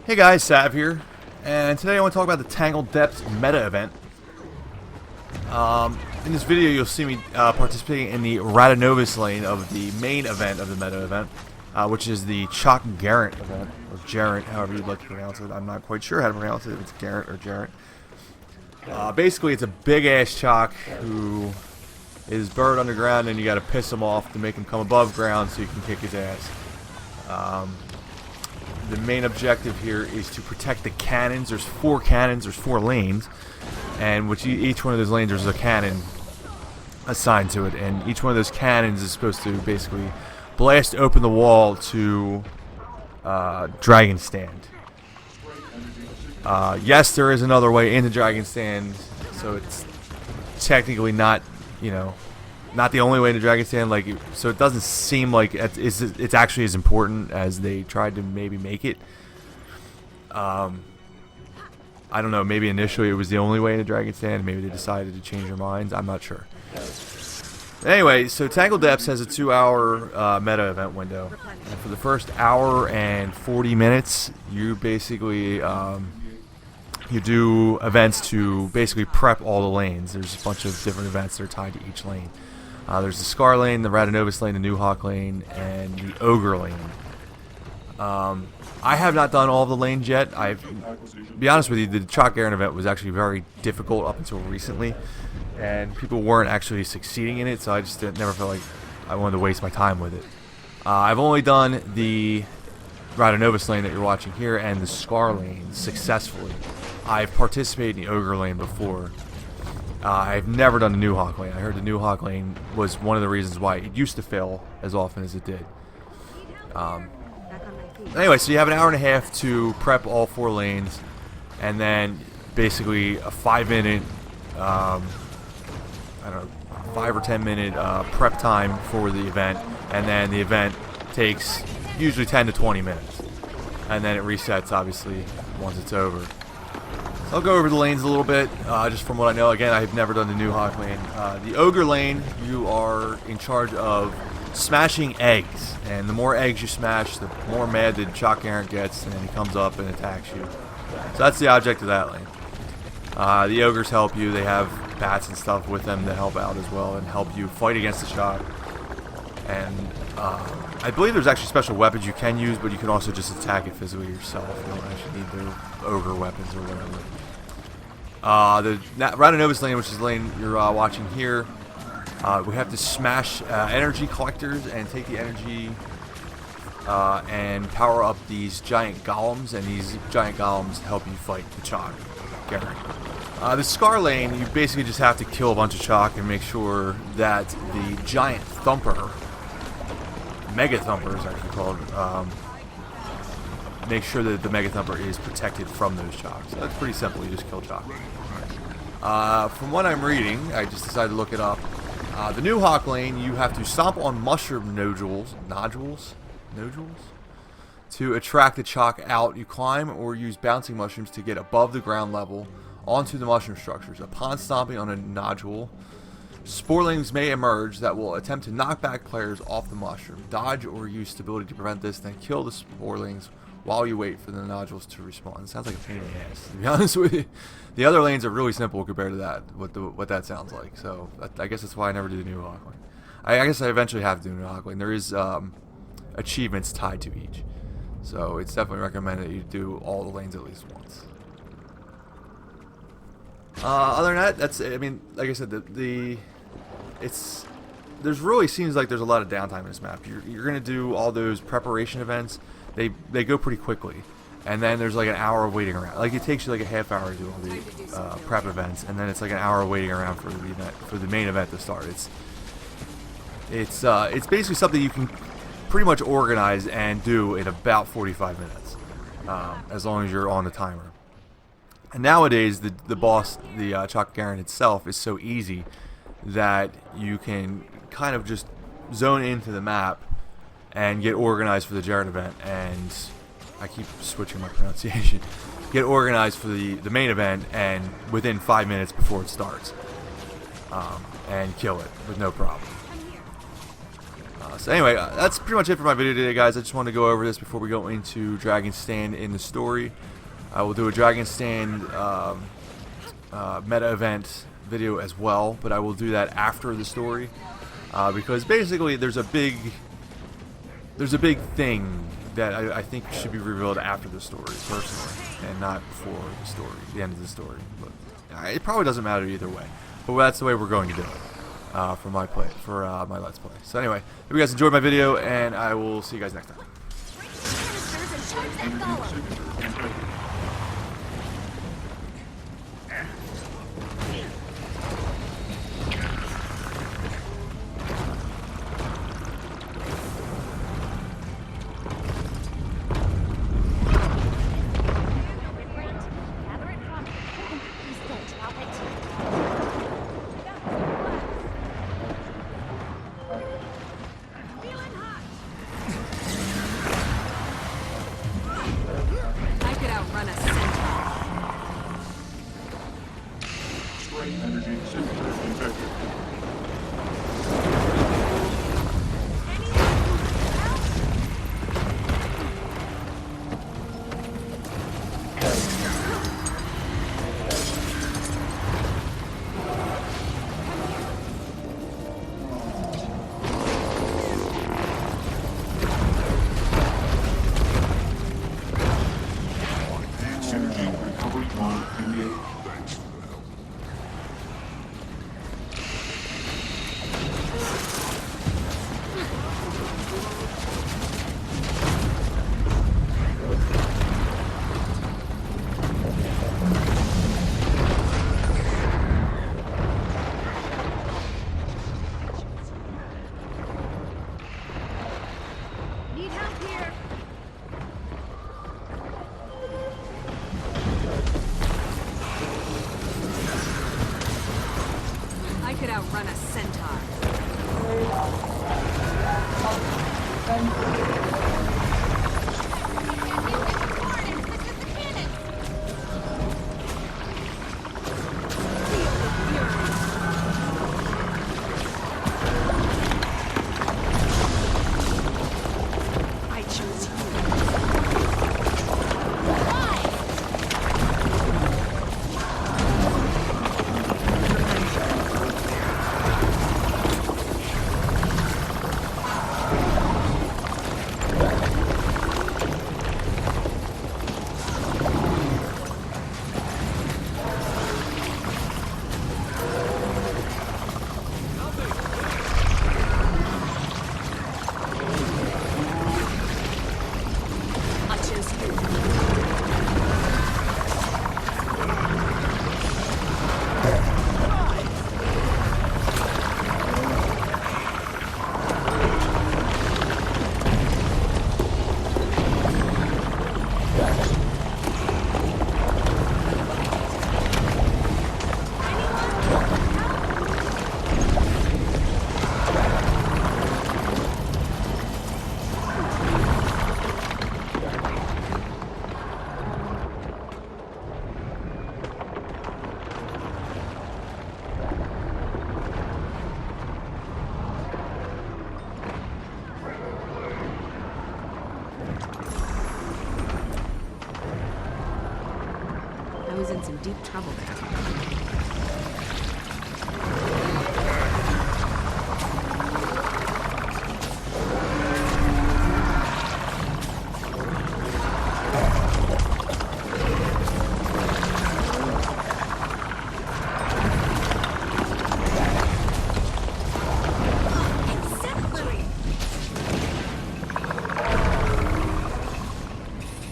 Hey guys, Sav here, and today I want to talk about the Tangled Depths meta event. In this video you'll see me participating in the Radanovus lane of the main event of the meta event, which is the Chalk Garant event, or Jarrett, however you'd like to pronounce it. I'm not quite sure how to pronounce it, if it's Garant or Jarrett. Basically it's a big ass Chalk who is buried underground, and you gotta piss him off to make him come above ground so you can kick his ass. The main objective here is to protect the cannons. There's 4 cannons, there's 4 lanes, and which each one of those lanes there's a cannon assigned to it, and each one of those cannons is supposed to basically blast open the wall to Dragon Stand. Yes, there is another way into Dragon Stand, so it's technically not, not the only way to Dragon Stand, so it doesn't seem like it's actually as important as they tried to maybe make it. I don't know, maybe initially it was the only way into Dragon Stand, maybe they decided to change their minds, I'm not sure. Anyway, so Tangled Depths has a 2-hour meta event window, and for the first hour and 40 minutes, you basically you do events to basically prep all the lanes. There's a bunch of different events that are tied to each lane. There's the Scar lane, the Radanovus lane, the New Hawk lane, and the Ogre lane. I have not done all of the lanes yet. To be honest with you, the Chalk Garant event was actually very difficult up until recently, and people weren't actually succeeding in it, so I just never felt like I wanted to waste my time with it. I've only done the Radanovus lane that you're watching here and the Scar lane successfully. I've participated in the Ogre lane before. I've never done the New Hawk lane. I heard the New Hawk lane was one of the reasons why it used to fail as often as it did. Anyway, so you have an hour and a half to prep all 4 lanes, and then basically a 5-minute, I don't know, 5 or 10 minute prep time for the event, and then the event takes usually 10 to 20 minutes, and then it resets obviously once it's over. I'll go over the lanes a little bit, just from what I know. Again, I've never done the New Hawk lane. The Ogre lane, you are in charge of smashing eggs, and the more eggs you smash, the more mad the Chalk Garant gets, and then he comes up and attacks you. So that's the object of that lane. The Ogres help you. They have bats and stuff with them to help out as well and help you fight against the Chalk. And I believe there's actually special weapons you can use, but you can also just attack it physically yourself. You don't actually need the Ogre weapons or whatever. The Radanovus lane, which is the lane you're watching here, we have to smash energy collectors and take the energy and power up these giant golems, and these giant golems help you fight the Chalk Garant. The Scar lane, you basically just have to kill a bunch of Chalk and make sure that the giant thumper, Mega Thumper is actually called, make sure that the Mega Thumper is protected from those Chalks. So that's pretty simple, you just kill Chalk. From what I'm reading, I just decided to look it up. The New Hawk lane, you have to stomp on mushroom nodules, to attract the Chalk out. You climb or use bouncing mushrooms to get above the ground level onto the mushroom structures. Upon stomping on a nodule, sporelings may emerge that will attempt to knock back players off the mushroom. Dodge or use stability to prevent this, then kill the sporelings while you wait for the nodules to respawn. It sounds like a pain in the ass, to be honest with you. The other lanes are really simple compared to that, what that sounds like. So I guess that's why I never do the New Hawk lane. I guess I eventually have to do the New Hawk lane. There is achievements tied to each, so it's definitely recommended that you do all the lanes at least once. Other than that, that's, I mean, like I said, there's really seems like there's a lot of downtime in this map. You're gonna do all those preparation events. They go pretty quickly, and then there's like an hour of waiting around. Like it takes you like a half hour to do all the prep events, and then it's like an hour of waiting around for the event, for the main event to start. It's basically something you can pretty much organize and do in about 45 minutes, as long as you're on the timer. And nowadays, the boss, the Chalk Garant itself, is so easy that you can kind of just zone into the map and get organized for the Jarrett event. And I keep switching my pronunciation. Get organized for the main event, and within 5 minutes before it starts, and kill it with no problem. So anyway, that's pretty much it for my video today, guys. I just wanted to go over this before we go into Dragon's Stand in the story. I will do a Dragon's Stand meta event video as well, but I will do that after the story because basically there's a big thing that I think should be revealed after the story, personally, and not before the story, the end of the story. But it probably doesn't matter either way. But that's the way we're going to do it for my Let's Play. So anyway, hope you guys enjoyed my video, and I will see you guys next time. Energy signature infected. Energy recovery mode engaged. Need help here. I could outrun a centaur. I choose you. I choose you. I was in some deep trouble there.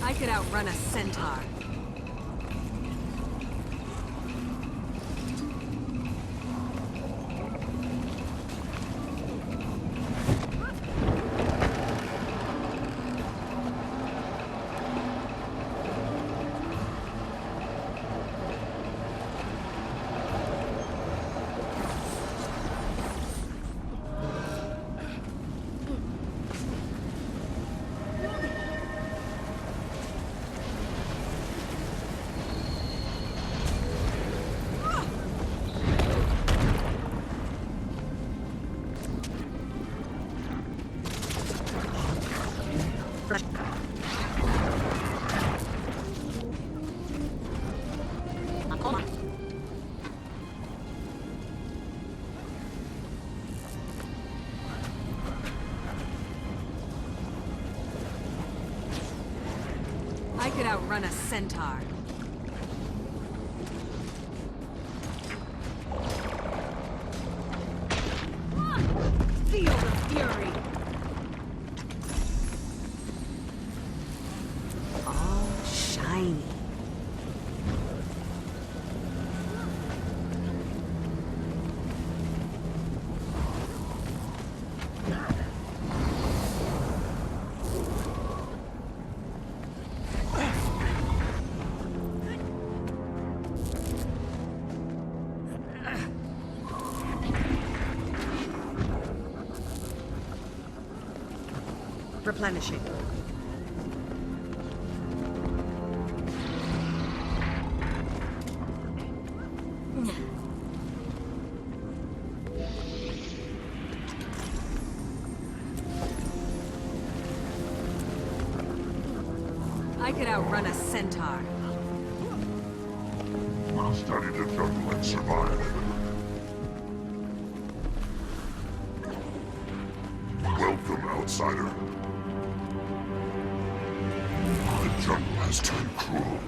I could outrun a centaur. outrun a centaur. Feel the fury! All shiny. Replenishing. I could outrun a centaur. We'll study the jungle and survive. Welcome, outsider. The jungle has turned cruel.